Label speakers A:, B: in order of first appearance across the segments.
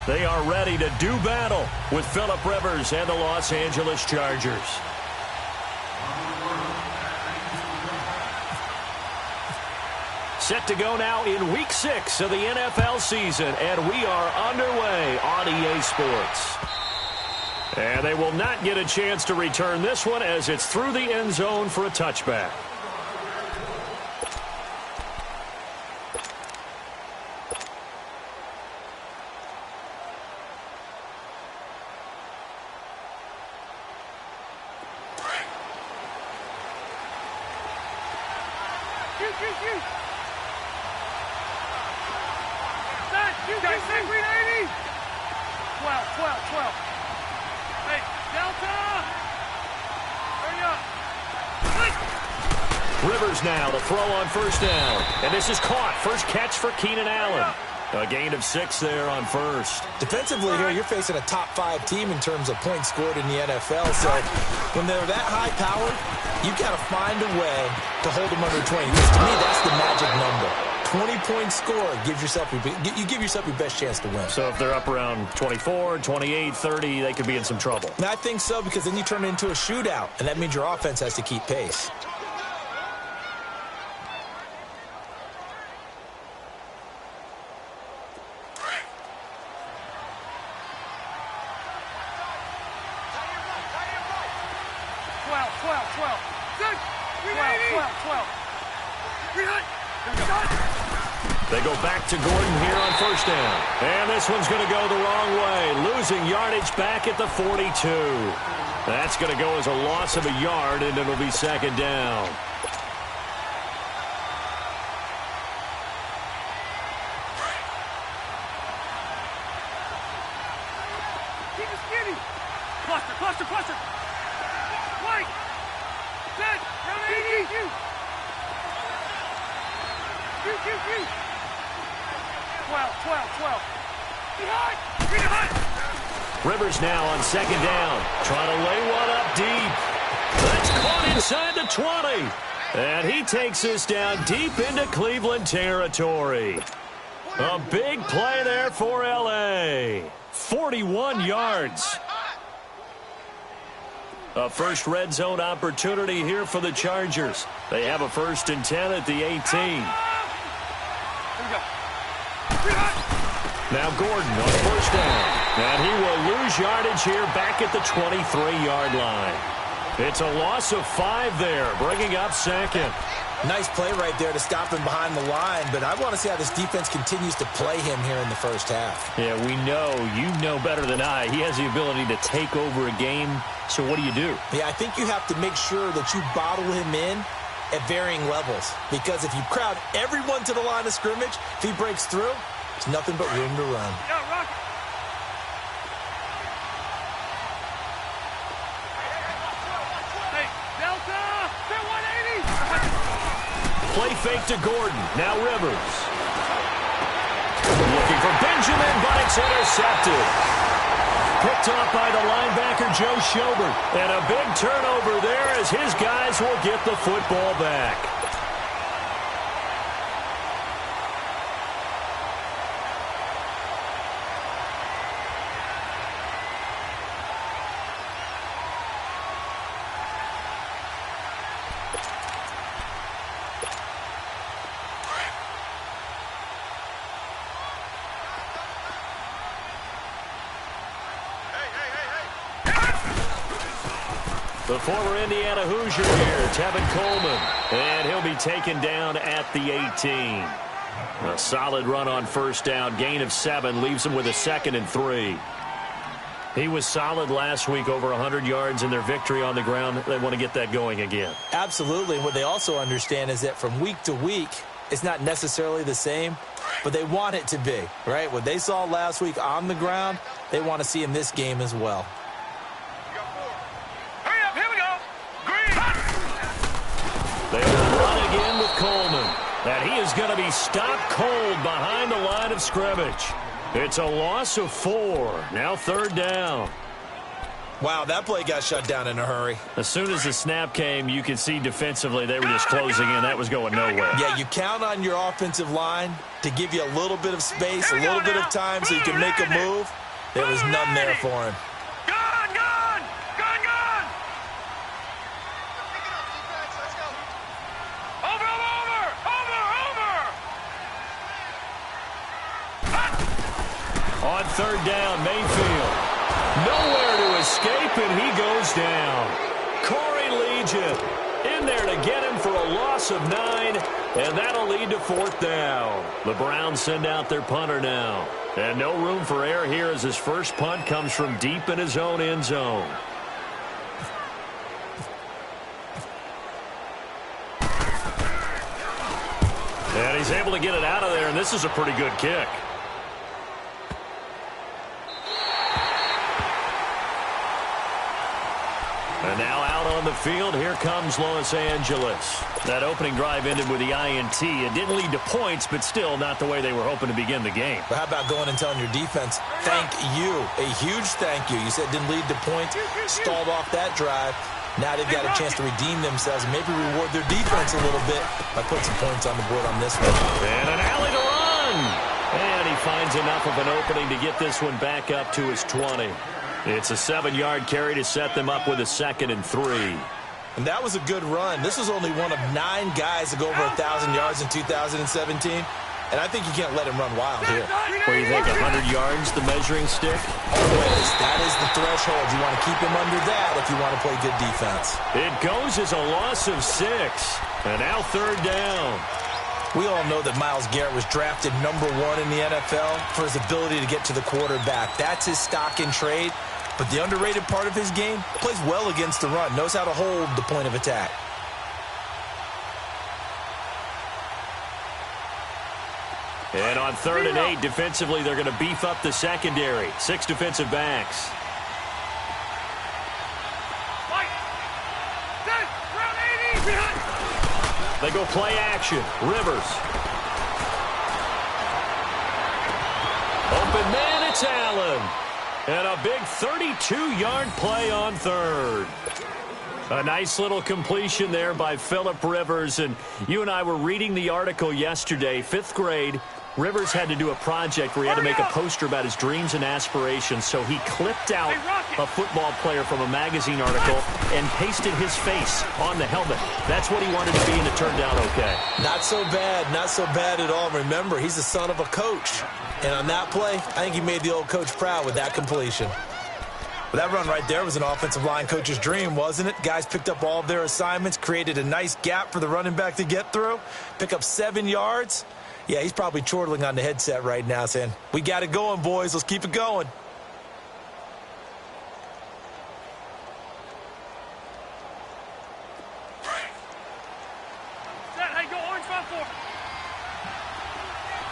A: They are ready to do battle with Phillip Rivers and the Los Angeles Chargers. Set to go now in Week 6 of the NFL season, and we are underway on EA Sports. And they will not get a chance to return this one as it's through the end zone for a touchback.
B: Rivers now to throw on first down. And this is caught. First catch for Keenan Allen. A gain of 6 there on first.
C: Defensively here, you're facing a top 5 team in terms of points scored in the NFL. So when they're that high powered, you've got to find a way to hold them under 20. Because to me, that's the magic number. 20-point score gives yourself you give yourself your best chance to win.
B: So if they're up around 24, 28, 30, they could be in some trouble.
C: And I think so, because then you turn it into a shootout, and that means your offense has to keep pace.
B: They go back to Gordon here on first down. And this one's going to go the wrong way. Losing yardage back at the 42. That's going to go as a loss of a yard, and it'll be second down.
D: Cluster. White. Dead. Down 80. 12. Behind.
B: Rivers now on second down. Trying to lay one up deep. That's caught inside the 20. And he takes this down deep into Cleveland territory. A big play there for L.A. 41 yards. A first red zone opportunity here for the Chargers. They have a 1st and 10 at the 18. Now Gordon on first down. And he will lose yardage here back at the 23-yard line. It's a loss of 5 there, bringing up second.
C: Nice play right there to stop him behind the line, but I want to see how this defense continues to play him here in the first half.
B: Yeah, we know. You know better than I. He has the ability to take over a game, so what do you do?
C: Yeah, I think you have to make sure that you bottle him in at varying levels, because if you crowd everyone to the line of scrimmage, if he breaks through, there's nothing but room to run.
B: Play fake to Gordon. Now Rivers. Looking for Benjamin, but it's intercepted. Picked off by the linebacker, Joe Schobert. And a big turnover there as his guys will get the football back. The former Indiana Hoosier here, Tevin Coleman. And he'll be taken down at the 18. A solid run on first down. Gain of 7 leaves him with a 2nd and 3. He was solid last week, over 100 yards in their victory on the ground. They want to get that going again.
C: Absolutely. And what they also understand is that from week to week, it's not necessarily the same, but they want it to be, right? What they saw last week on the ground, they want to see in this game as well.
B: They will run again with Coleman. And he is going to be stopped cold behind the line of scrimmage. It's a loss of 4. Now 3rd down.
C: Wow, that play got shut down in a hurry.
B: As soon as the snap came, you could see defensively they were just closing in. That was going nowhere.
C: Yeah, you count on your offensive line to give you a little bit of space, a little bit of time so you can make a move. There was none there for him.
D: Gone, gone! Gone, gone! Over, over, over, over!
B: On third down, Mayfield. Nowhere to escape, and he goes down. Corey Legion in there to get him for a loss of 9, and that'll lead to fourth down. The Browns send out their punter now. And no room for error here as his first punt comes from deep in his own end zone. And he's able to get it out of there, and this is a pretty good kick. And now out on the field, here comes Los Angeles. That opening drive ended with the INT. It didn't lead to points, but still not the way they were hoping to begin the game.
C: But how about going and telling your defense, thank you, a huge thank you. You said didn't lead to points, stalled off that drive. Now they've got a chance to redeem themselves and maybe reward their defense a little bit by putting some points on the board on this one.
B: And an alley to run. And he finds enough of an opening to get this one back up to his 20. It's a 7-yard carry to set them up with a 2nd and 3.
C: And that was a good run. This was only one of 9 guys to go over 1,000 yards in 2017. And I think you can't let him run wild here.
B: What do you think, 100 yards, the measuring stick?
C: Always. That is the threshold. You want to keep him under that if you want to play good defense.
B: It goes as a loss of 6. And now third down.
C: We all know that Myles Garrett was drafted #1 in the NFL for his ability to get to the quarterback. That's his stock in trade. But the underrated part of his game, plays well against the run, knows how to hold the point of attack.
B: And on 3rd and 8, defensively, they're going to beef up the secondary. 6 defensive backs. They go play action. Rivers. Open man, it's Allen. And a big 32-yard play on 3rd. A nice little completion there by Phillip Rivers. And you and I were reading the article yesterday, 5th grade. Rivers had to do a project where he had to make a poster about his dreams and aspirations, so he clipped out a football player from a magazine article and pasted his face on the helmet. That's what he wanted to be, and it turned out okay.
C: Not so bad at all. Remember, he's the son of a coach. And on that play, I think he made the old coach proud with that completion. But that run right there was an offensive line coach's dream, wasn't it? Guys picked up all of their assignments, created a nice gap for the running back to get through, pick up 7 yards. Yeah, he's probably chortling on the headset right now saying, we got it going, boys. Let's keep it going.
D: Set, hey, go orange front four.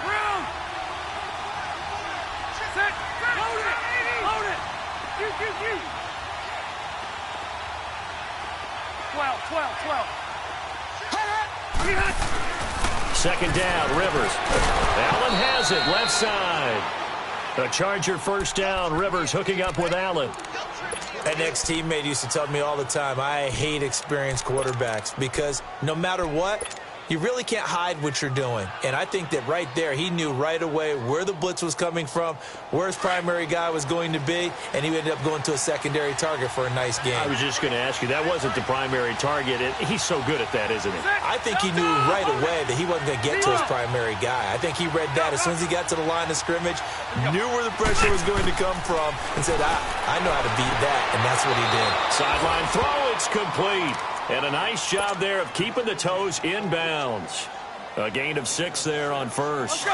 D: Room. Set, load it. Load it. You. 12. Hit.
B: 2nd down, Rivers. Allen has it, left side. A Charger first down, Rivers hooking up with Allen.
C: That next teammate used to tell me all the time, I hate experienced quarterbacks because no matter what, you really can't hide what you're doing. And I think that right there, he knew right away where the blitz was coming from, where his primary guy was going to be, and he ended up going to a secondary target for a nice game.
B: I was just going to ask you, that wasn't the primary target. He's so good at that, isn't he?
C: I think he knew right away that he wasn't going to get to his primary guy. I think he read that as soon as he got to the line of scrimmage, knew where the pressure was going to come from, and said, I know how to beat that, and that's what he did.
B: Sideline throw, it's complete. And a nice job there of keeping the toes inbounds. A gain of 6 there on first.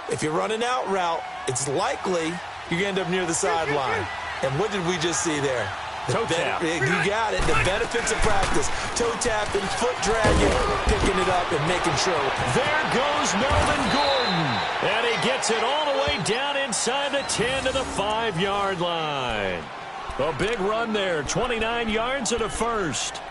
C: If you're running out route, it's likely you're going to end up near the sideline. And what did we just see there?
B: Toe tap.
C: You got it. The benefits of practice. Toe tapping, foot dragging, picking it up and making sure.
B: There goes Melvin Gordon. And he gets it all the way down inside the 10 to the 5-yard line. A big run there. 29 yards and a first.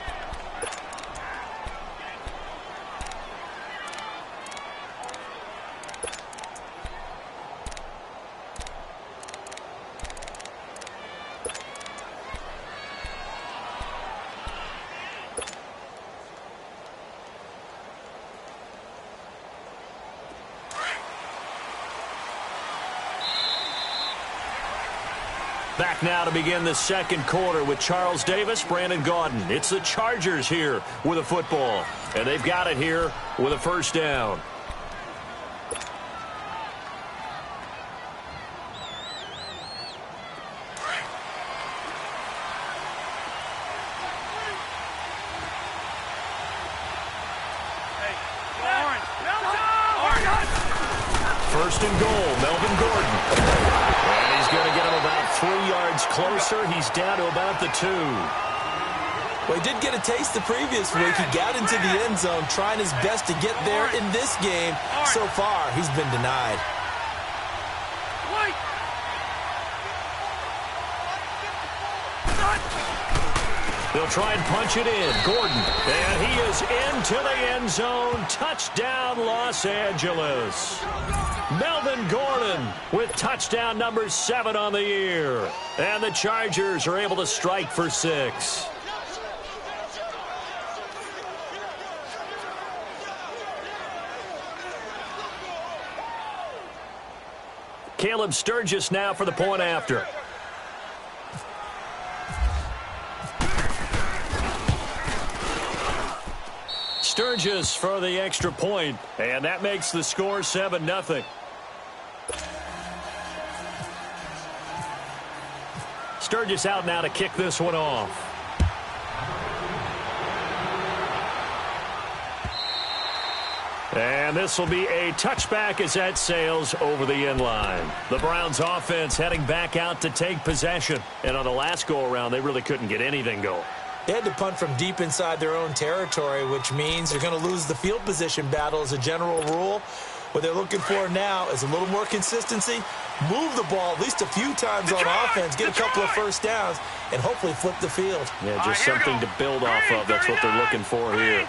A: Back now to begin the second quarter with Charles Davis, Brandon Gaudin. It's the Chargers here with a football, and they've got it here with a first down. First and goal, Melvin Gordon. And he's going to get him about 3 yards closer. He's down to about the 2.
C: Well, he did get a taste the previous week. He got into the end zone trying his best to get there in this game. So far, he's been denied.
A: They'll try and punch it in. Gordon. And he is into the end zone. Touchdown, Los Angeles. Melvin Gordon with touchdown number 7 on the year. And the Chargers are able to strike for 6. Caleb Sturgis now for the point after. Sturgis for the extra point, and that makes the score 7-0. Sturgis out now to kick this one off. And this will be a touchback as that sails over the end line. The Browns offense heading back out to take possession. And on the last go-around, they really couldn't get anything going.
C: They had to punt from deep inside their own territory, which means they're going to lose the field position battle as a general rule. What they're looking for now is a little more consistency, move the ball at least a few times on offense, get a couple of first downs, and hopefully flip the field.
A: Yeah, just something to build off of. That's what they're looking for here.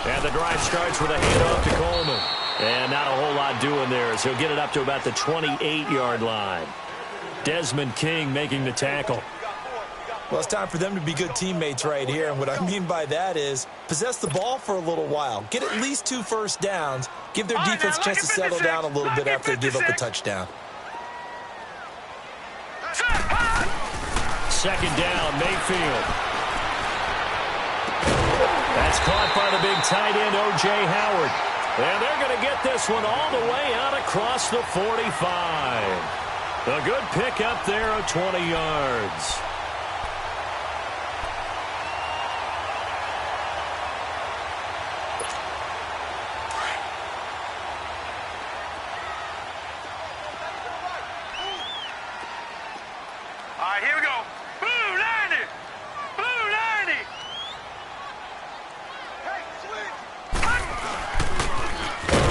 A: And the drive starts with a handoff to Coleman. And not a whole lot doing there as he'll get it up to about the 28-yard line. Desmond King making the tackle.
C: Well, it's time for them to be good teammates right here. And what I mean by that is possess the ball for a little while. Get at least 2 first downs. Give their defense a chance to settle down a little bit after they give up a touchdown.
A: Second down, Mayfield. That's caught by the big tight end, O.J. Howard. And they're going to get this one all the way out across the 45. A good pick up there of 20 yards.
D: All right, here we go. Blue 90. Blue 90.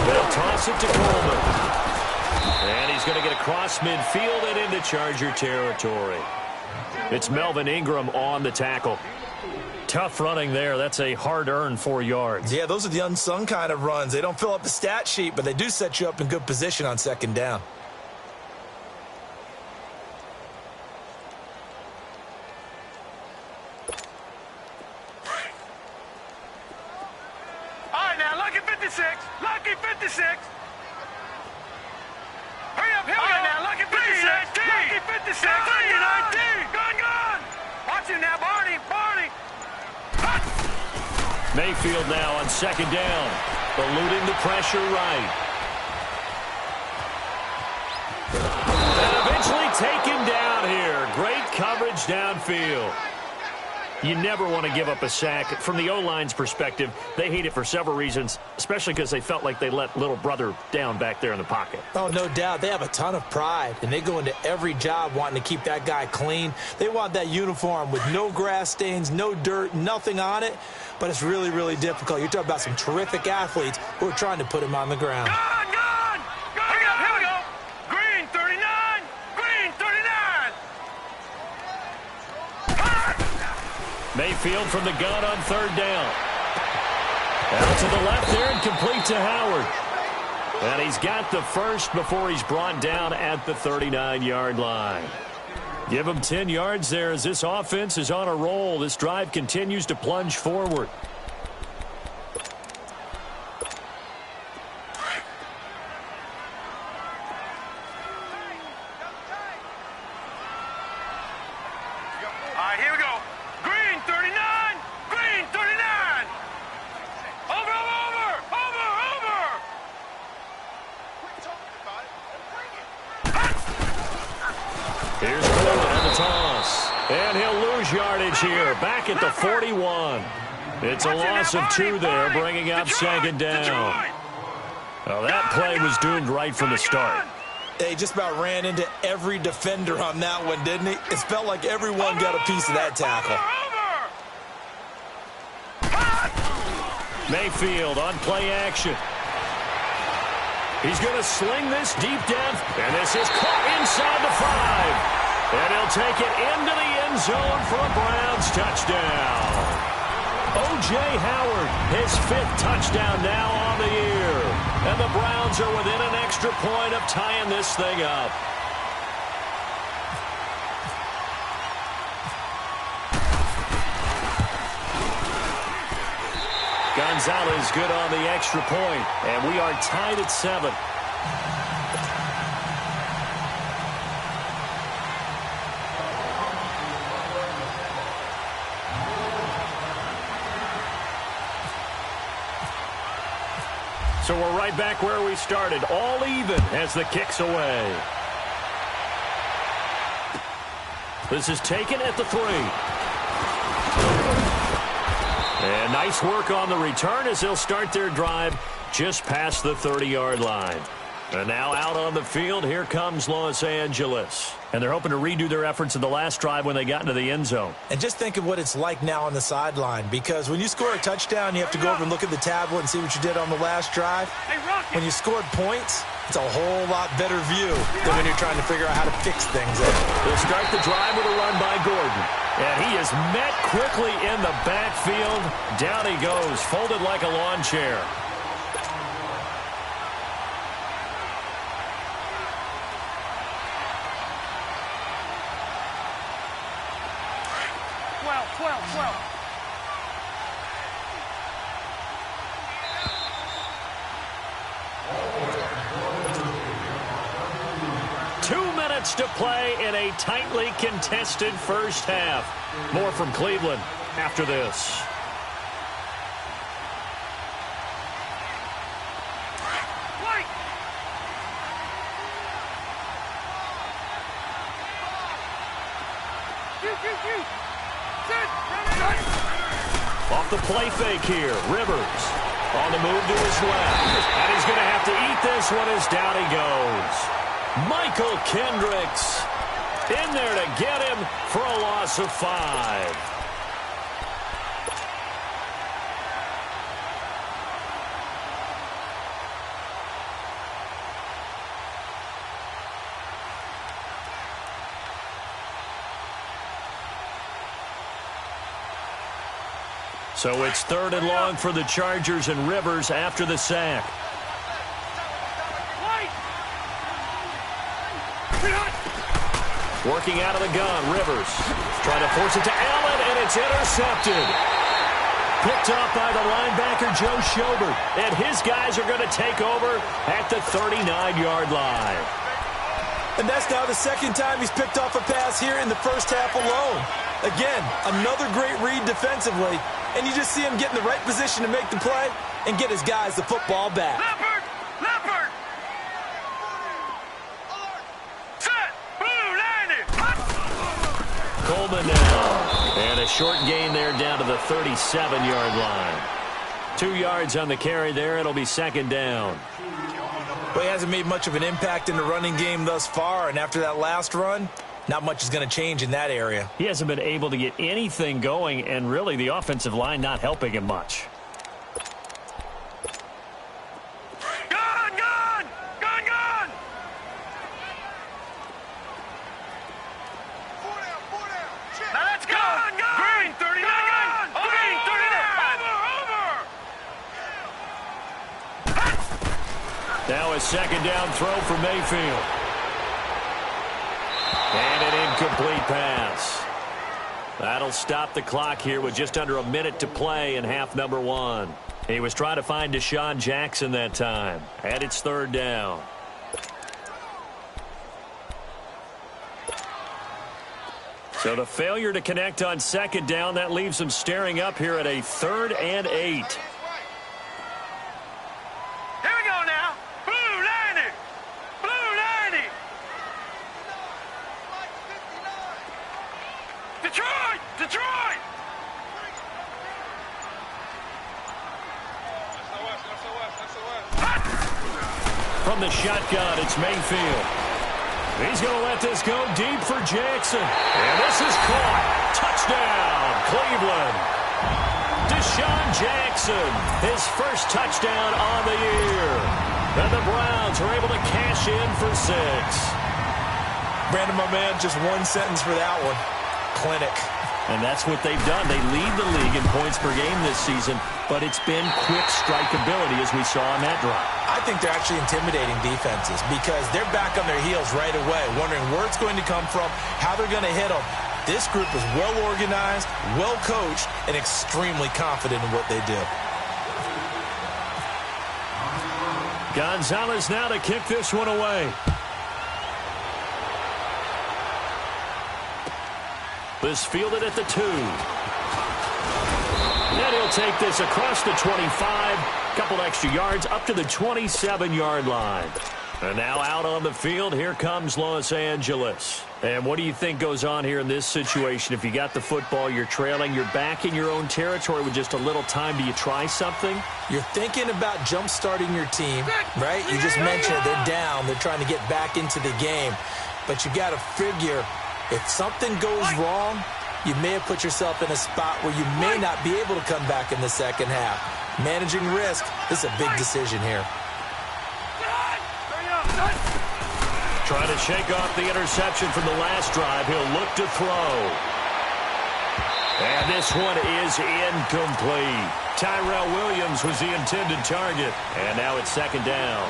A: They'll toss it to Coleman. And he's going to get across midfield and into Charger territory. It's Melvin Ingram on the tackle. Tough running there. That's a hard-earned 4 yards.
C: Yeah, those are the unsung kind of runs. They don't fill up the stat sheet, but they do set you up in good position on second down.
D: All right, now, lucky 56. Lucky 56. Hurry up, here we go. Now, lucky 56. Lucky 56. 19. Gun. Watch him now, Barney.
A: Mayfield now on second down. Eluding the pressure right. And eventually taken down here. Great coverage downfield. You never want to give up a sack. From the O-line's perspective, they hate it for several reasons, especially because they felt like they let little brother down back there in the pocket.
C: Oh, no doubt. They have a ton of pride, and they go into every job wanting to keep that guy clean. They want that uniform with no grass stains, no dirt, nothing on it, but it's really, really difficult. You're talking about some terrific athletes who are trying to put him on the ground.
D: Gun. Here we go. Green 39. Green 39.
A: Mayfield from the gun on third down. Out to the left there and complete to Howard. And he's got the first before he's brought down at the 39-yard line. Give them 10 yards there as this offense is on a roll. This drive continues to plunge forward.
D: All right, here we go. Green 39. Green 39. Over, over, over, over, over.
A: Here's Coleman on the toss. And he'll lose yardage here. Back at the 41. It's a loss of 2 there, bringing up second down. Well, that play was doomed right from the start.
C: They just about ran into every defender on that one, didn't he? It felt like everyone got a piece of that tackle.
A: Mayfield on play action. He's going to sling this deep down, and this is caught inside the 5. And he'll take it into the end zone for a Browns touchdown. O.J. Howard, his 5th touchdown now on the year. And the Browns are within an extra point of tying this thing up. Gonzalez good on the extra point, and we are tied at 7. So we're right back where we started, all even as the kick's away. This is taken at the 3. And nice work on the return as they'll start their drive just past the 30-yard line. And now out on the field, here comes Los Angeles. And they're hoping to redo their efforts in the last drive when they got into the end zone.
C: And just think of what it's like now on the sideline, because when you score a touchdown, you have to go over and look at the tablet and see what you did on the last drive. When you scored points, it's a whole lot better view than when you're trying to figure out how to fix things up.
A: They'll start the drive with a run by Gordon. And he is met quickly in the backfield. Down he goes, folded like a lawn chair.
D: Well.
A: 2 minutes to play in a tightly contested first half. More from Cleveland after this. Off the play fake here, Rivers on the move to his left. And he's going to have to eat this one as down he goes. Michael Kendricks in there to get him for a loss of 5. So it's 3rd and long for the Chargers, and Rivers after the sack. Working out of the gun, Rivers trying to force it to Allen, and it's intercepted. Picked off by the linebacker, Joe Schobert. And his guys are going to take over at the 39-yard line.
C: And that's now the 2nd time he's picked off a pass here in the first half alone. Again, another great read defensively. And you just see him get in the right position to make the play and get his guys the football back.
D: Leopard! Set! Blue landed!
A: Coleman now. And a short gain there down to the 37-yard line. 2 yards on the carry there. It'll be 2nd down.
C: Well, he hasn't made much of an impact in the running game thus far. And after that last run, not much is going to change in that area.
A: He hasn't been able to get anything going, and really the offensive line not helping him much.
D: Gun! Now let's go! Green 39! Green 39!
A: Now a 2nd down throw for Mayfield. And an Incomplete pass. That'll stop the clock here with just under a minute to play in half number 1. He was trying to find Deshaun Jackson that time. And it's 3rd down. So the failure to connect on 2nd down, that leaves them staring up here at a 3rd and 8.
D: Here we go now. Blue 90. Blue 90. Detroit! Detroit!
A: From the shotgun, it's Mayfield. He's going to let this go deep for Jackson. And this is caught. Touchdown, Cleveland. Deshaun Jackson, his first touchdown on the year. And the Browns are able to cash in for 6.
C: Brandon, my man, just one sentence for that one. Clinic.
A: And that's what they've done. They lead the league in points per game this season, but it's been quick strikeability as we saw on that drive.
C: I think they're actually intimidating defenses because they're back on their heels right away, wondering where it's going to come from, how they're going to hit them. This group is well organized, well coached, and extremely confident in what they do.
A: Gonzalez now to kick this one away. This fielded at the 2. And he'll take this across the 25. Couple extra yards up to the 27-yard line. And now out on the field, here comes Los Angeles. And what do you think goes on here in this situation? If you got the football, you're trailing, you're back in your own territory with just a little time. Do you try something?
C: You're thinking about jump-starting your team, right? You just mentioned it. They're down. They're trying to get back into the game. But you got to figure, if something goes wrong, you may have put yourself in a spot where you may not be able to come back in the second half. Managing risk is a big decision here.
A: Trying to shake off the interception from the last drive. He'll look to throw. And this one is incomplete. Tyrell Williams was the intended target. And now it's 2nd down.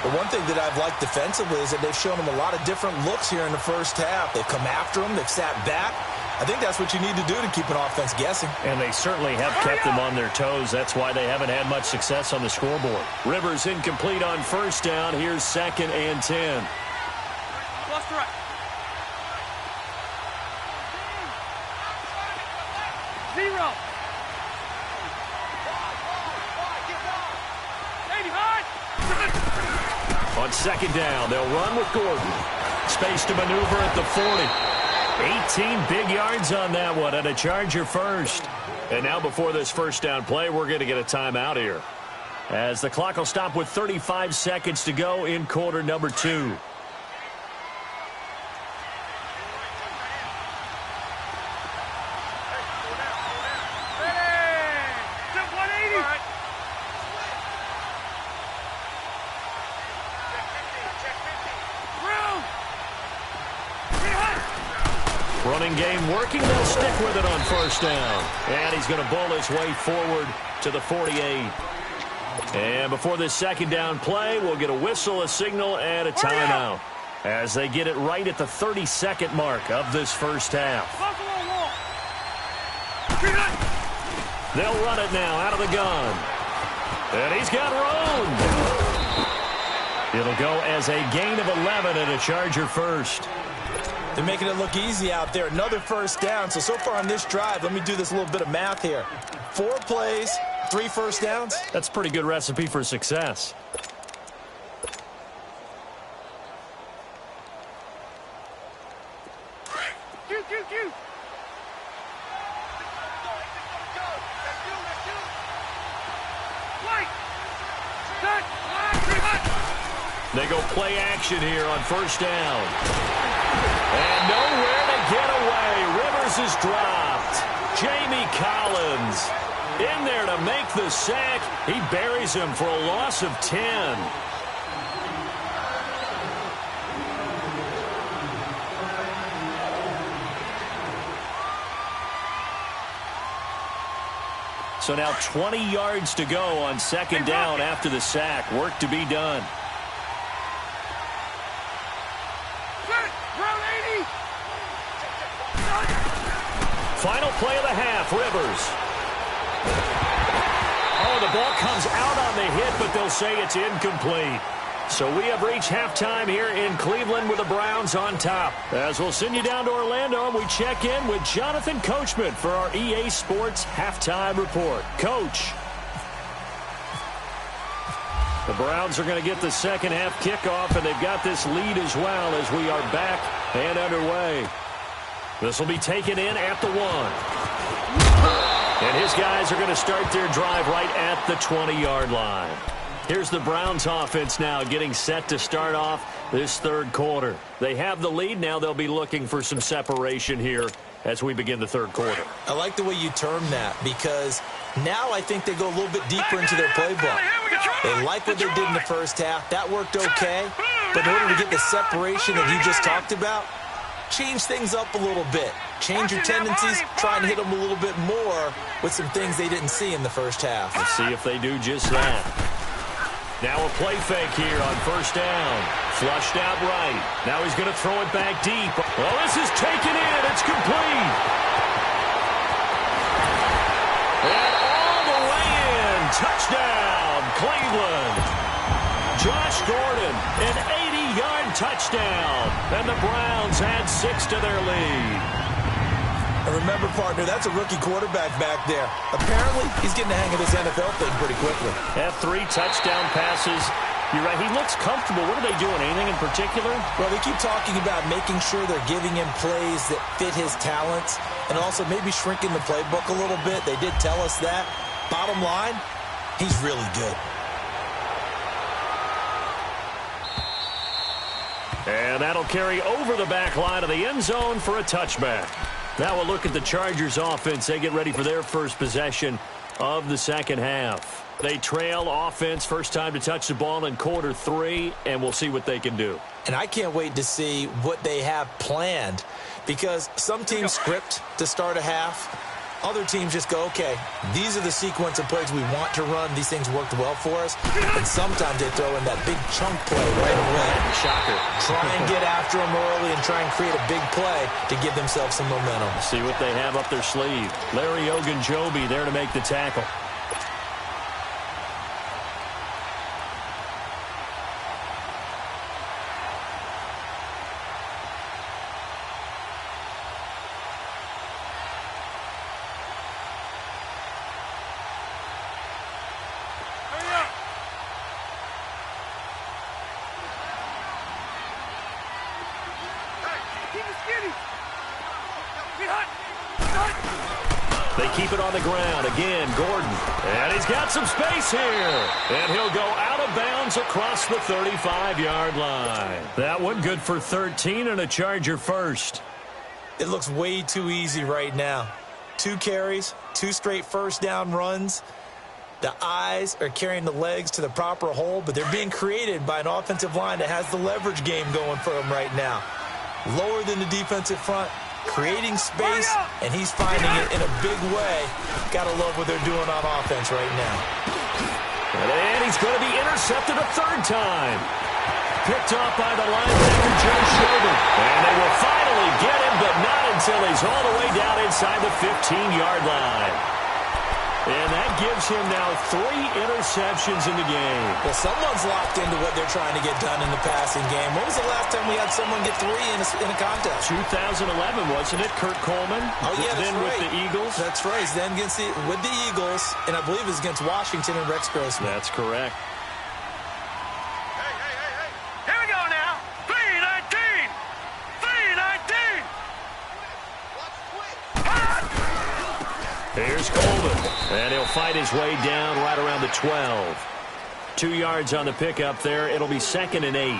C: The one thing that I've liked defensively is that they've shown him a lot of different looks here in the first half. They've come after him. They've sat back. I think that's what you need to do to keep an offense guessing.
A: And they certainly have kept them on their toes. That's why they haven't had much success on the scoreboard. Rivers incomplete on 1st down. Here's 2nd and 10.
D: Lost the right. Zero. 85.
A: On 2nd down, they'll run with Gordon. Space to maneuver at the 40. 18 big yards on that one, and a Charger first. And now before this 1st down play, we're going to get a timeout here, as the clock will stop with 35 seconds to go in quarter number 2. Running game working. They'll stick with it on 1st down. And he's going to bowl his way forward to the 48. And before this 2nd down play, we'll get a whistle, a signal, and a timeout, as they get it right at the 32nd mark of this 1st half. They'll run it now out of the gun. And he's got room. It'll go as a gain of 11 and a Charger first.
C: They're making it look easy out there. Another 1st down. So far on this drive, let me do this little bit of math here. 4 plays, 3 1st downs.
A: That's a pretty good recipe for success. They go play action here on 1st down. And nowhere to get away. Rivers is dropped. Jamie Collins in there to make the sack. He buries him for a loss of 10. So now 20 yards to go on 2nd down after the sack. Work to be done. Final play of the half, Rivers. Oh, the ball comes out on the hit, but they'll say it's incomplete. So we have reached halftime here in Cleveland with the Browns on top. As we'll send you down to Orlando, and we check in with Jonathan Coachman for our EA Sports Halftime Report. Coach. The Browns are going to get the second half kickoff, and they've got this lead as well as we are back and underway. This will be taken in at the 1. And his guys are going to start their drive right at the 20-yard line. Here's the Browns offense now getting set to start off this third quarter. They have the lead. Now they'll be looking for some separation here as we begin the third quarter.
C: I like the way you term that because now I think they go a little bit deeper into their playbook. They like what they did in the first half. That worked okay. But in order to get the separation that you just talked about, change things up a little bit. Change your tendencies. Try and hit them a little bit more with some things they didn't see in the first half.
A: Let's see if they do just that. Now a play fake here on first down. Flushed out right. Now he's going to throw it back deep. Well, this is taken in. It's complete. And all the way in. Touchdown, Cleveland. Josh Gordon, an 80-yard touchdown. And the Browns add 6 to their lead.
C: And remember, partner, that's a rookie quarterback back there. Apparently, he's getting the hang of this NFL thing pretty quickly.
A: Have 3 touchdown passes. You're right, he looks comfortable. What are they doing, anything in particular?
C: Well, they keep talking about making sure they're giving him plays that fit his talents and also maybe shrinking the playbook a little bit. They did tell us that. Bottom line, he's really good.
A: And that'll carry over the back line of the end zone for a touchback. Now we'll look at the Chargers offense. They get ready for their first possession of the second half. They trail offense, first time to touch the ball in quarter 3, and we'll see what they can do.
C: And I can't wait to see what they have planned because some teams script to start a half. Other teams just go, okay, these are the sequence of plays we want to run. These things worked well for us. And sometimes they throw in that big chunk play right away.
A: Shocker.
C: Try and get after them early and try and create a big play to give themselves some momentum.
A: See what they have up their sleeve. Larry Ogunjobi there to make the tackle. They keep it on the ground. Again, Gordon. And he's got some space here. And he'll go out of bounds across the 35-yard line. That one good for 13 and a Charger first.
C: It looks way too easy right now. 2 carries, 2 straight first down runs. The eyes are carrying the legs to the proper hole, but they're being created by an offensive line that has the leverage game going for them right now. Lower than the defensive front, creating space, and he's finding it in a big way. Gotta love what they're doing on offense right now.
A: And he's going to be intercepted a third time. Picked off by the linebacker, Joe Sheldon. And they will finally get him, but not until he's all the way down inside the 15-yard line. And that gives him now 3 interceptions in the game.
C: Well, someone's locked into what they're trying to get done in the passing game. When was the last time we had someone get 3 in a contest?
A: 2011, wasn't it? Kurt Coleman.
C: Oh, yeah, that's
A: then
C: right.
A: with the Eagles.
C: That's right. He's then with the Eagles, and I believe it was against Washington and Rex Grossman.
A: That's correct.
D: Here we go now. 3-19. 3-19.
A: Here's Coleman, and he'll fight his way down right around the 12. 2 yards on the pickup there. It'll be 2nd and 8.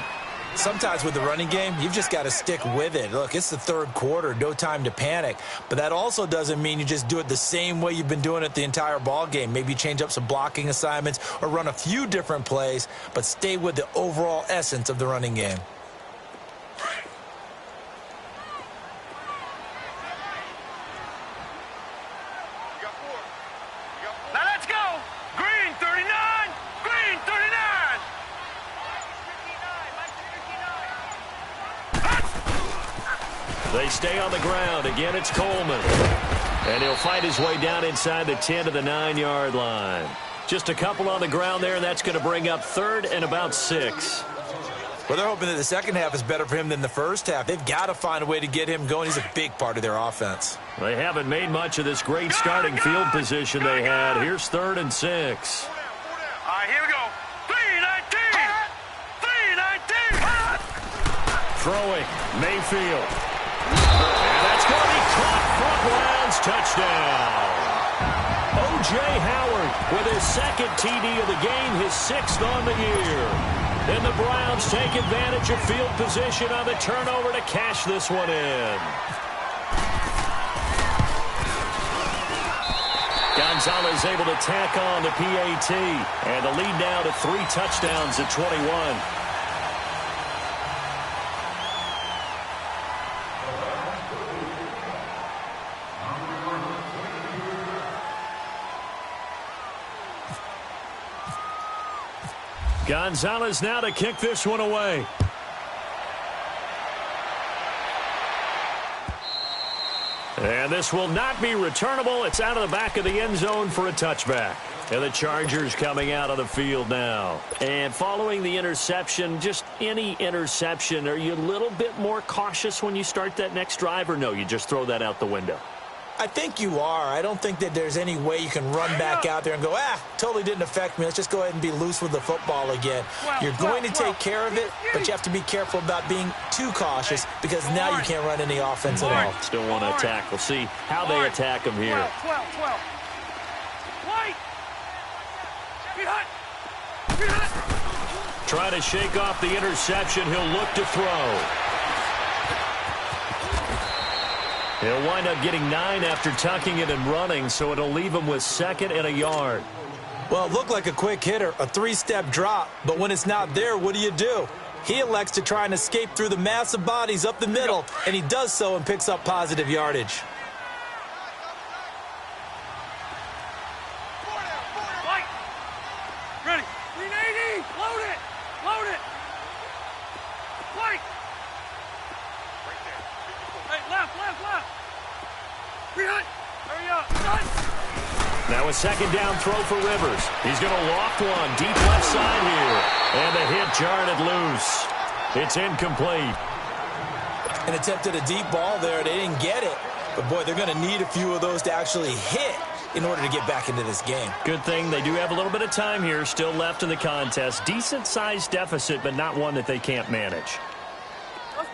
C: Sometimes with the running game, you've just got to stick with it. Look, it's the third quarter, no time to panic. But that also doesn't mean you just do it the same way you've been doing it the entire ball game. Maybe change up some blocking assignments or run a few different plays, but stay with the overall essence of the running game.
D: Now let's go. Green 39. Green 39.
A: They stay on the ground. Again, it's Coleman. And he'll fight his way down inside the 10 to the 9-yard line. Just a couple on the ground there, and that's going to bring up 3rd and about 6.
C: Well, they're hoping that the second half is better for him than the first half. They've got to find a way to get him going. He's a big part of their offense.
A: They haven't made much of this great starting field position they had. Here's 3rd and 6.
D: All right, here we go. 3-19. 3-19.
A: Throwing, Mayfield. And that's going to be caught. Front Browns touchdown. O.J. Howard with his 2nd TD of the game, his 6th on the year. Then the Browns take advantage of field position on the turnover to cash this one in. Gonzalez able to tack on the PAT. And the lead now to 3 touchdowns at 21. Gonzalez now to kick this one away. And this will not be returnable. It's out of the back of the end zone for a touchback. And the Chargers coming out of the field now. And following the interception, just any interception, are you a little bit more cautious when you start that next drive, or no, you just throw that out the window?
C: I think you are. I don't think that there's any way you can run back out there and go, totally didn't affect me. Let's just go ahead and be loose with the football again. You're going to take care of it, but you have to be careful about being too cautious because now you can't run any offense at all.
A: Still want to attack. We'll see how they attack him here.
D: 12. White.
A: Try to shake off the interception. He'll look to throw. He'll wind up getting 9 after tucking it and running, so it'll leave him with 2nd and a yard.
C: Well, it looked like a quick hitter, a 3-step drop, but when it's not there, what do? He elects to try and escape through the massive bodies up the middle, and he does so and picks up positive yardage.
D: White. Ready. 380. Load it. White. Hey, left. Hurry up.
A: Now a 2nd down throw for Rivers. He's going to loft one deep left side here. And the hit jarred it loose. It's incomplete.
C: An attempt at a deep ball there. They didn't get it. But, boy, they're going to need a few of those to actually hit in order to get back into this game.
A: Good thing they do have a little bit of time here still left in the contest. Decent-sized deficit, but not one that they can't manage.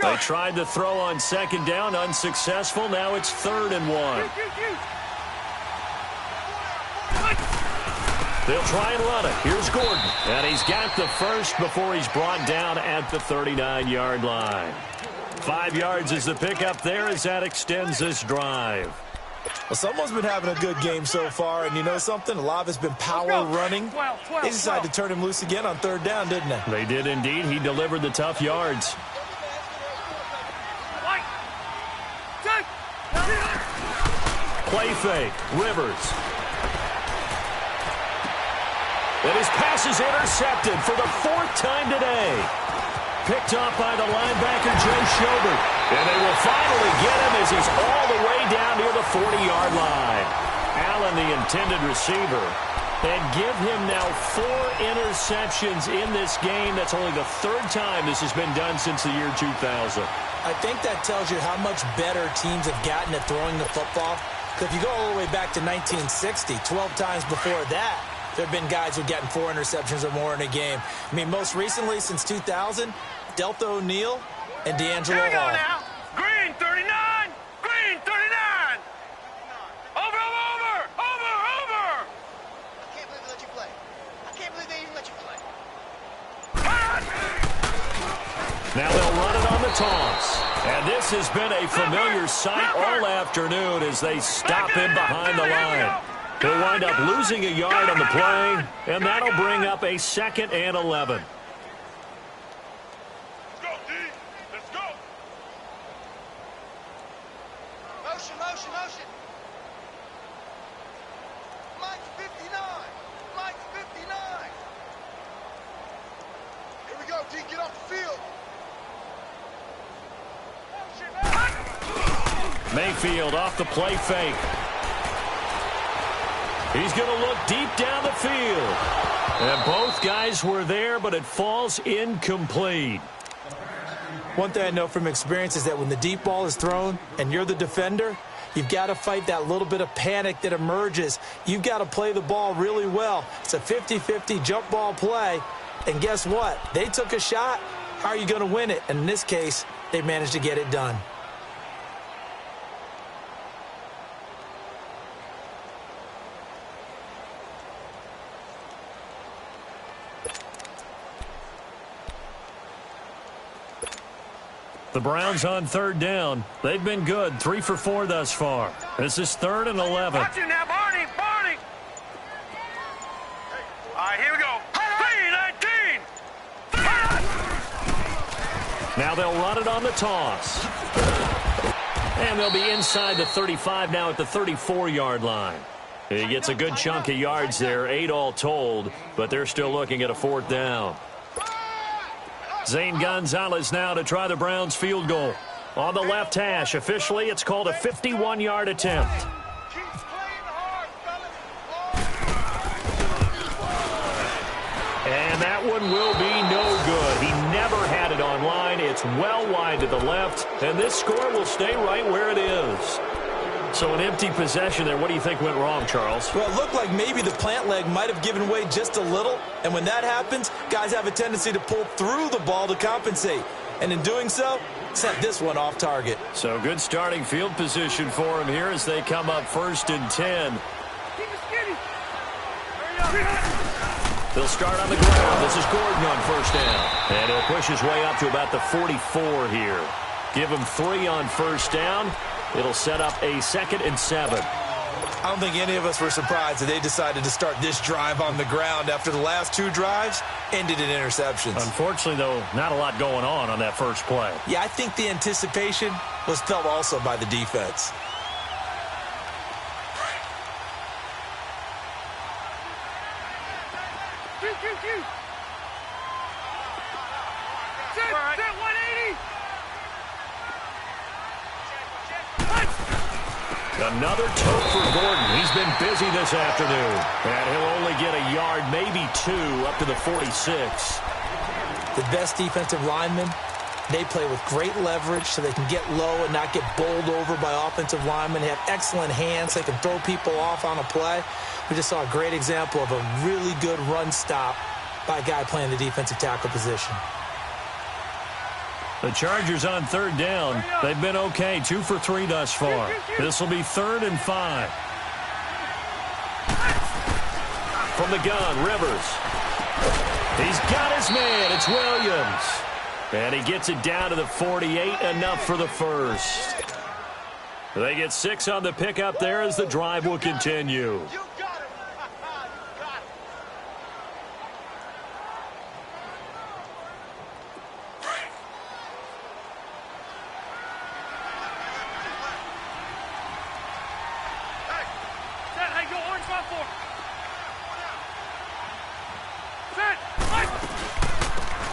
A: They tried to throw on 2nd down, unsuccessful. Now it's 3rd and 1. They'll try and run it. Here's Gordon. And he's got the first before he's brought down at the 39-yard line. 5 yards is the pickup there as that extends this drive.
C: Well, someone's been having a good game so far, and you know something? A lot of it's been power running. They decided to turn him loose again on 3rd down, didn't they?
A: They did indeed. He delivered the tough yards. Play fake. Rivers. And his pass is intercepted for the 4th time today. Picked off by the linebacker, Joe Schobert. And they will finally get him as he's all the way down near the 40-yard line. Allen, the intended receiver. And give him now 4 interceptions in this game. That's only the 3rd time this has been done since the year 2000.
C: I think that tells you how much better teams have gotten at throwing the football. Because if you go all the way back to 1960, 12 times before that, there have been guys who've gotten 4 interceptions or more in a game. I mean, most recently, since 2000, Delta O'Neal and D'Angelo
D: Here we go
C: Hall.
D: now. Green 39. Green 39. Over.
E: I can't believe they let you play. I can't believe they even let you play.
A: Now they'll run it on the toss. And this has been a familiar sight all afternoon as they stop him behind the line. He'll wind up losing a yard on the play, and that'll bring up a 2nd and 11.
D: Let's go, D. Let's go.
E: Motion. Mike's 59. Here we go, D. Get off the field.
A: Mayfield off the play fake. He's going to look deep down the field. And both guys were there, but it falls incomplete.
C: One thing I know from experience is that when the deep ball is thrown and you're the defender, you've got to fight that little bit of panic that emerges. You've got to play the ball really well. It's a 50-50 jump ball play. And guess what? They took a shot. How are you going to win it? And in this case, they managed to get it done.
A: The Browns on third down. They've been good, 3 for 4 thus far. This is 3rd and 11.
D: Watch it now, Barney, Barney. All right, here we go. 3-19.
A: Now they'll run it on the toss. And they'll be inside the 35 now at the 34-yard line. He gets a good chunk of yards there, 8 all told, but they're still looking at a 4th down. Zane Gonzalez now to try the Browns field goal. On the left hash, officially it's called a 51-yard attempt. And that one will be no good. He never had it on line. It's well wide to the left, and this score will stay right where it is. So an empty possession there. What do you think went wrong, Charles?
C: Well, it looked like maybe the plant leg might have given way just a little. And when that happens, guys have a tendency to pull through the ball to compensate. And in doing so, sent this one off target.
A: So good starting field position for him here as they come up 1st and 10. They'll start on the ground. This is Gordon on 1st down. And he'll push his way up to about the 44 here. Give him 3 on 1st down. It'll set up a 2nd and 7.
C: I don't think any of us were surprised that they decided to start this drive on the ground after the last 2 drives ended in interceptions.
A: Unfortunately, though, not a lot going on that first play.
C: Yeah, I think the anticipation was felt also by the defense.
D: Set 180.
A: Another tote for Gordon. He's been busy this afternoon. And he'll only get a yard, maybe 2, up to the 46.
C: The best defensive linemen, they play with great leverage so they can get low and not get bowled over by offensive linemen. They have excellent hands. They can throw people off on a play. We just saw a great example of a really good run stop by a guy playing the defensive tackle position.
A: The Chargers on 3rd down. They've been okay, 2 for 3 thus far. This will be 3rd and 5. From the gun, Rivers. He's got his man. It's Williams. And he gets it down to the 48, enough for the first. They get 6 on the pickup there as the drive will continue.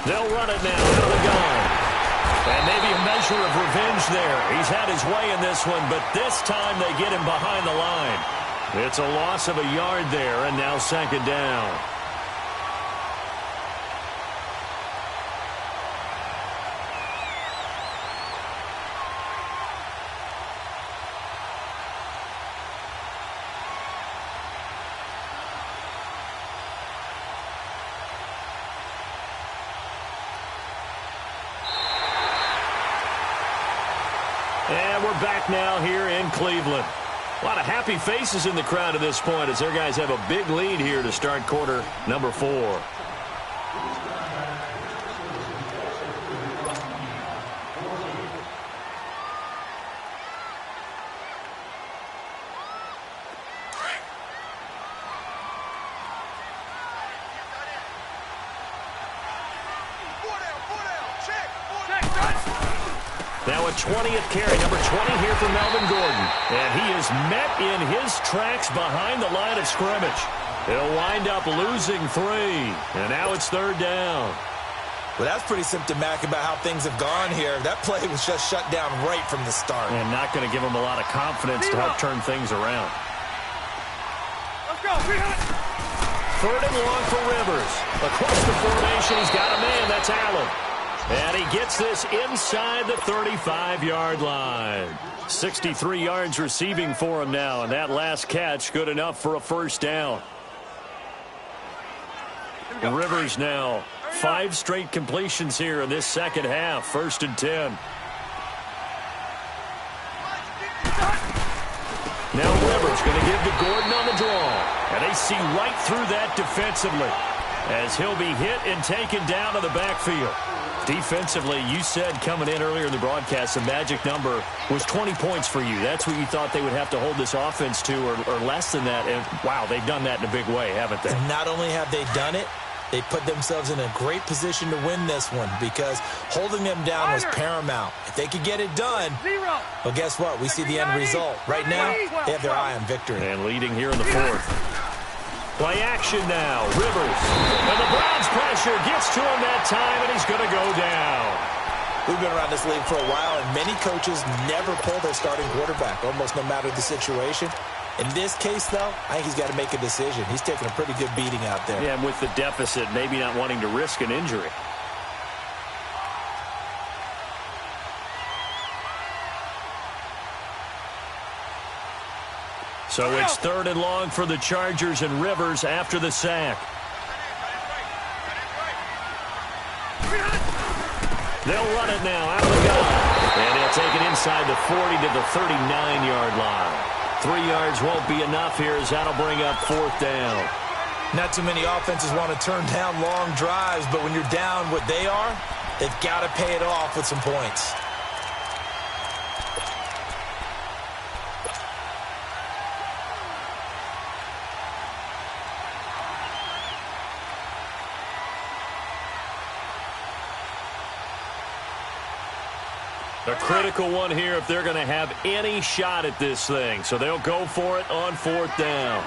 A: They'll run it now out of the gun. And maybe a measure of revenge there. He's had his way in this one, but this time they get him behind the line. It's a loss of a yard there, and now 2nd down. And we're back now here in Cleveland. A lot of happy faces in the crowd at this point as their guys have a big lead here to start quarter number 4. Now a 20th carry, number 20 here for Melvin Gordon. And he is met in his tracks behind the line of scrimmage. He'll wind up losing 3. And now it's 3rd down.
C: Well, that's pretty symptomatic about how things have gone here. That play was just shut down right from the start.
B: And not going to give him a lot of confidence to help turn things around.
D: Let's go.
A: Third and long for Rivers. Across the formation, he's got a man. That's Allen. And he gets this inside the 35-yard line. 63 yards receiving for him now, and that last catch good enough for a first down. Rivers now 5 straight completions here in this second half. 1st and 10. Now Rivers going to give to Gordon on the draw. And they see right through that defensively as he'll be hit and taken down to the backfield. Defensively, you said coming in earlier in the broadcast, the magic number was 20 points for you. That's what you thought they would have to hold this offense to, or less than that. And, wow, they've done that in a big way, haven't they?
C: And not only have they done it, they put themselves in a great position to win this one because holding them down was paramount. If they could get it done, well, guess what? We see the end result. Right now, they have their eye on victory.
A: And leading here in the 4th. Play action now. Rivers. And the Browns pressure gets to him that time, and he's going to go down.
C: We've been around this league for a while, and many coaches never pull their starting quarterback, almost no matter the situation. In this case, though, I think he's got to make a decision. He's taking a pretty good beating out there.
A: Yeah, and with the deficit, maybe not wanting to risk an injury. So it's 3rd and long for the Chargers and Rivers after the sack. They'll run it now out of the gun. And he'll take it inside the 40 to the 39-yard line. 3 yards won't be enough here as that'll bring up 4th down.
C: Not too many offenses want to turn down long drives, but when you're down what they are, they've got to pay it off with some points.
A: A critical one here if they're going to have any shot at this thing. So they'll go for it on 4th down.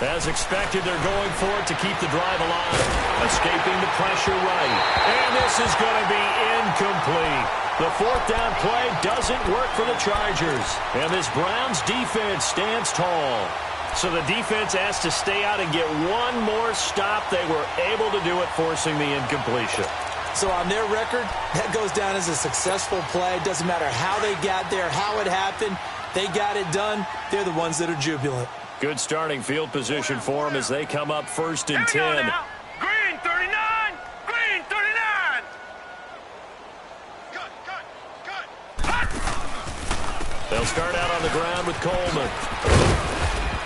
A: As expected, they're going for it to keep the drive alive. Escaping the pressure right. And this is going to be incomplete. The 4th down play doesn't work for the Chargers. And this Browns defense stands tall. So the defense has to stay out and get one more stop. They were able to do it, forcing the incompletion.
C: So on their record, that goes down as a successful play. Doesn't matter how they got there, how it happened. They got it done. They're the ones that are jubilant.
A: Good starting field position for them as they come up 1st and 10.
D: Green 39! Green 39!
E: Good.
A: They'll start out on the ground with Coleman.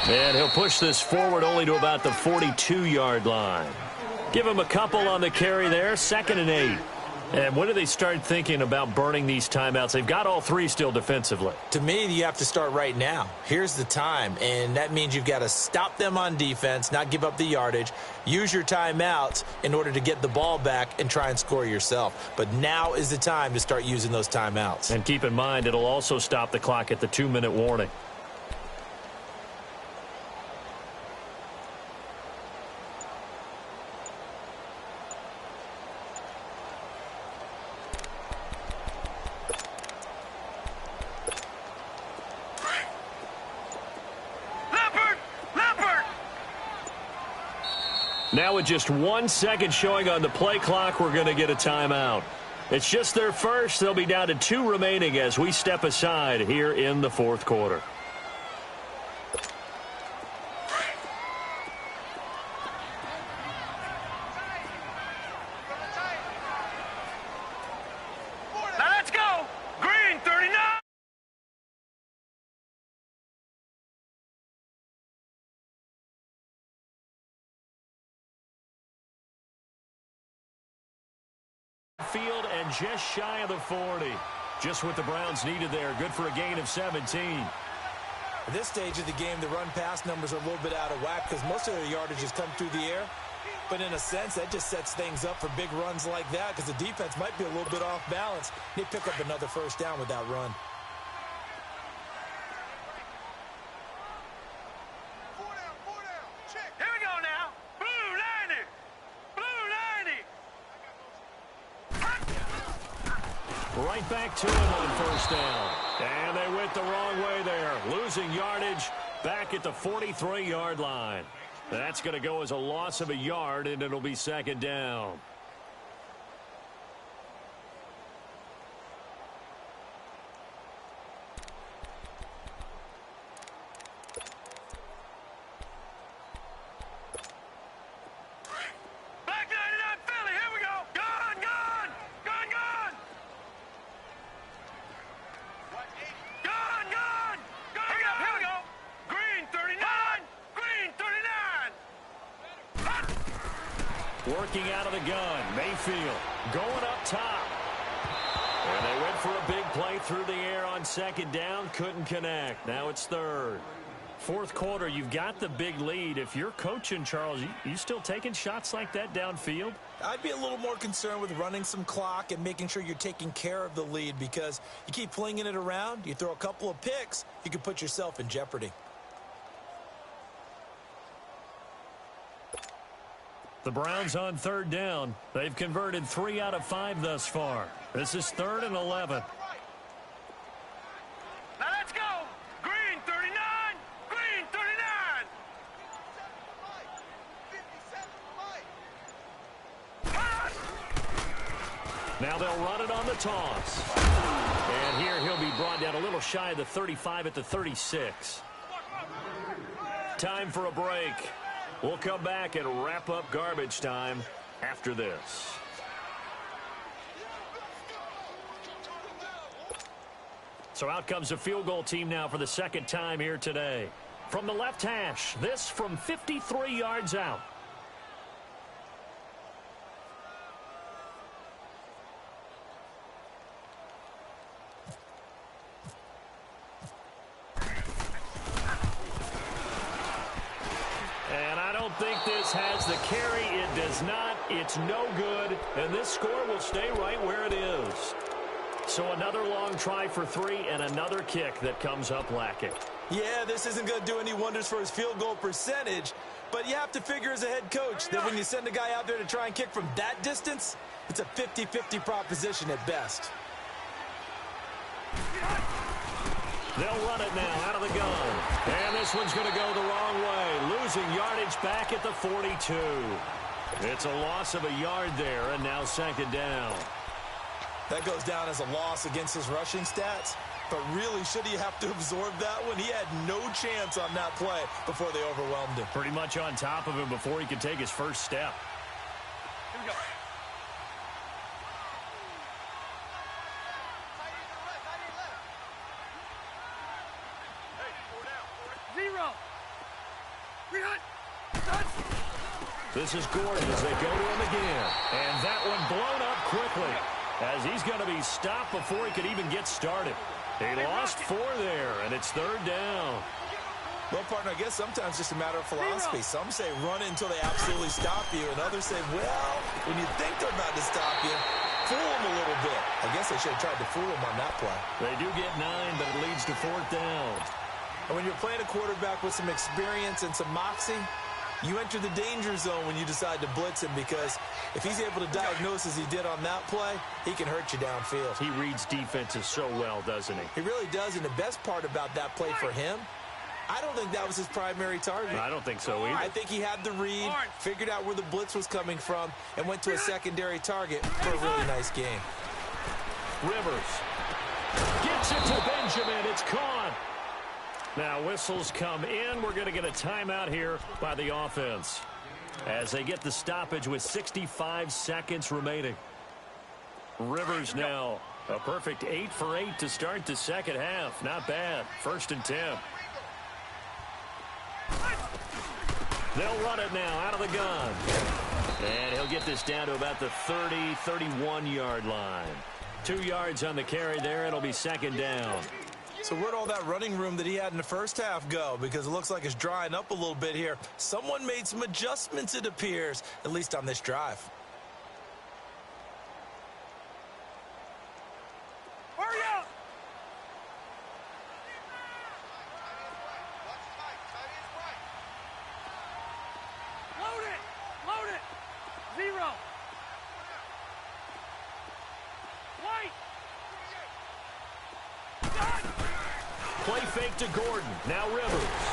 A: And he'll push this forward only to about the 42-yard line. Give him a couple on the carry there, 2nd and 8. And when do they start thinking about burning these timeouts? They've got all 3 still defensively.
C: To me, you have to start right now. Here's the time, and that means you've got to stop them on defense, not give up the yardage, use your timeouts in order to get the ball back and try and score yourself. But now is the time to start using those timeouts.
A: And keep in mind, it'll also stop the clock at the 2-minute warning. Now with just 1 second showing on the play clock, we're going to get a timeout. It's just their first. They'll be down to 2 remaining as we step aside here in the 4th quarter.
D: Now let's go! Green 39!
A: Field and just shy of the 40. Just what the Browns needed there. Good for a gain of 17.
C: At this stage of the game, the run-pass numbers are a little bit out of whack because most of their yardage has come through the air. But in a sense, that just sets things up for big runs like that because the defense might be a little bit off balance. They pick up another first down with that run.
B: Right back to him on first down. And they went the wrong way there. Losing yardage back at the 43-yard line. That's going to go as a loss of a yard, and it'll be second down.
D: Back 99 Philly, here we go. Gone, gone, gone, gone. Gone, gone, gone, gone. Here we go. Green 39, green 39.
B: Working out of the gun. Mayfield going up top. And they went for a big play through the air on second down. Couldn't connect. Now it's third. Fourth quarter, you've got the big lead. If you're coaching, Charles, you still taking shots like that downfield?
C: I'd be a little more concerned with running some clock and making sure you're taking care of the lead, because you keep flinging it around, you throw a couple of picks, you can put yourself in jeopardy.
B: The Browns on third down. They've converted 3 out of 5 thus far. This is 3rd and 11.
D: Now let's go. Green 39, green 39.
E: 57 Mike.
B: Now they'll run it on the toss. And here he'll be brought down a little shy of the 35 at the 36. Time for a break. We'll come back and wrap up garbage time after this. So out comes a field goal team now for the second time here today. From the left hash, this from 53 yards out. And I don't think this has the carry. It does not. It's no good. And this score will stay right where it is. So another long try for 3 and another kick that comes up lacking.
C: Yeah, this isn't going to do any wonders for his field goal percentage, but you have to figure as a head coach that when you send a guy out there to try and kick from that distance, it's a 50-50 proposition at best.
B: They'll run it now out of the gun. And this one's going to go the wrong way. Losing yardage back at the 42. It's a loss of a yard there, and now second down.
C: That goes down as a loss against his rushing stats, but really, should he have to absorb that one? He had no chance on that play before they overwhelmed him.
B: Pretty much on top of him before he could take his first step.
D: Here we go.
E: Tight end to the left, tight end left.
D: Hey, 4 down.
E: 0. Rehunt.
B: This is Gordon as they go to him again. And that one blown up quickly as he's going to be stopped before he could even get started. He lost 4 there, and it's third down.
C: Well, partner, I guess sometimes it's just a matter of philosophy. Some say run it until they absolutely stop you, and others say, well, when you think they're about to stop you, fool them a little bit. I guess they should have tried to fool them on that play.
B: They do get 9, but it leads to 4th down.
C: And when you're playing a quarterback with some experience and some moxie, you enter the danger zone when you decide to blitz him, because if he's able to diagnose as he did on that play, he can hurt you downfield.
B: He reads defenses so well, doesn't he?
C: He really does, and the best part about that play for him, I don't think that was his primary target.
B: I don't think so either.
C: I think he had the read, figured out where the blitz was coming from, and went to a secondary target for a really nice game.
B: Rivers gets it to Benjamin. It's caught. Now whistles come in. We're going to get a timeout here by the offense as they get the stoppage with 65 seconds remaining. Rivers now a perfect 8 for 8 to start the second half. Not bad. 1st and 10. They'll run it now out of the gun. And he'll get this down to about the 30, 31-yard line. 2 yards on the carry there. It'll be second down.
C: So where'd all that running room that he had in the first half go? Because it looks like it's drying up a little bit here. Someone made some adjustments, it appears, at least on this drive.
D: Hurry up!
E: Watch tight, tight end's right.
D: Load it! Load it! 0. White!
A: Play fake to Gordon. Now Rivers.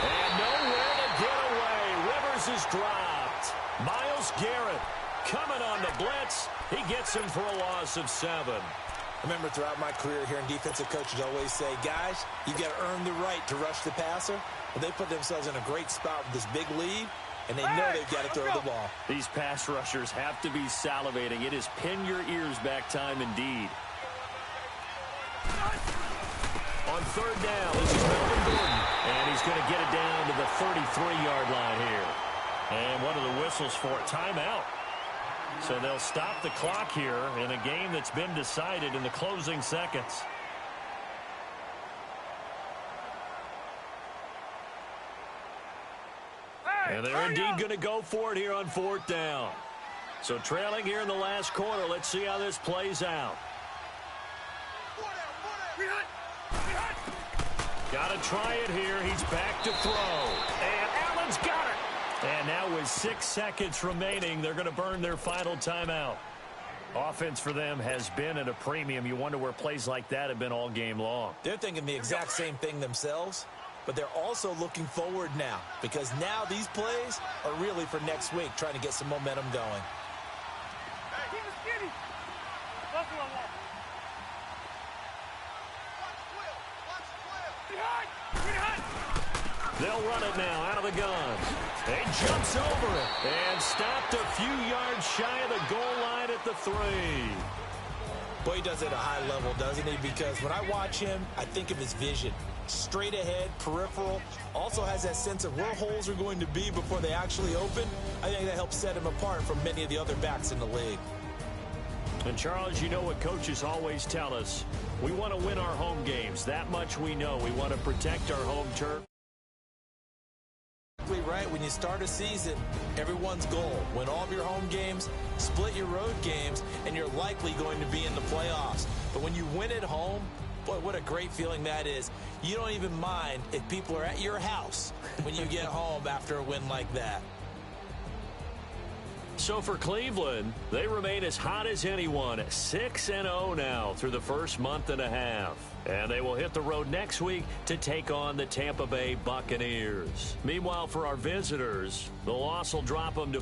A: And nowhere to get away. Rivers is dropped. Myles Garrett coming on the blitz. He gets him for a loss of 7.
C: I remember throughout my career hearing defensive coaches always say, guys, you got to earn the right to rush the passer. But they put themselves in a great spot with this big lead, and they know they've got to throw the ball.
B: These pass rushers have to be salivating. It is pin your ears back time indeed.
A: On third down, this is Melvin Gordon. And he's going to get it down to the 33-yard line here.
B: And what are the whistles for? Timeout. So they'll stop the clock here in a game that's been decided in the closing seconds.
A: And they're indeed going to go for it here on fourth down. So trailing here in the last quarter, let's see how this plays out. Got to try it here. He's back to throw. And Allen's got it.
B: And now with 6 seconds remaining, they're going to burn their final timeout. Offense for them has been at a premium. You wonder where plays like that have been all game long.
C: They're thinking the exact same thing themselves, but they're also looking forward now because now these plays are really for next week, trying to get some momentum going.
A: They'll run it now out of the gun. He jumps over it and stopped a few yards shy of the goal line at the 3.
C: Boy, he does it at a high level, doesn't he? Because when I watch him, I think of his vision. Straight ahead, peripheral, also has that sense of where holes are going to be before they actually open. I think that helps set him apart from many of the other backs in the league.
A: And, Charles, you know what coaches always tell us. We want to win our home games. That much we know. We want to protect our home turf.
C: Right, when you start a season, everyone's goal, win all of your home games, split your road games, and you're likely going to be in the playoffs. But when you win at home, boy, what a great feeling that is. You don't even mind if people are at your house when you get home after a win like that.
A: So for Cleveland, they remain as hot as anyone, 6-0 now through the first month and a half. And they will hit the road next week to take on the Tampa Bay Buccaneers. Meanwhile, for our visitors, the loss will drop them to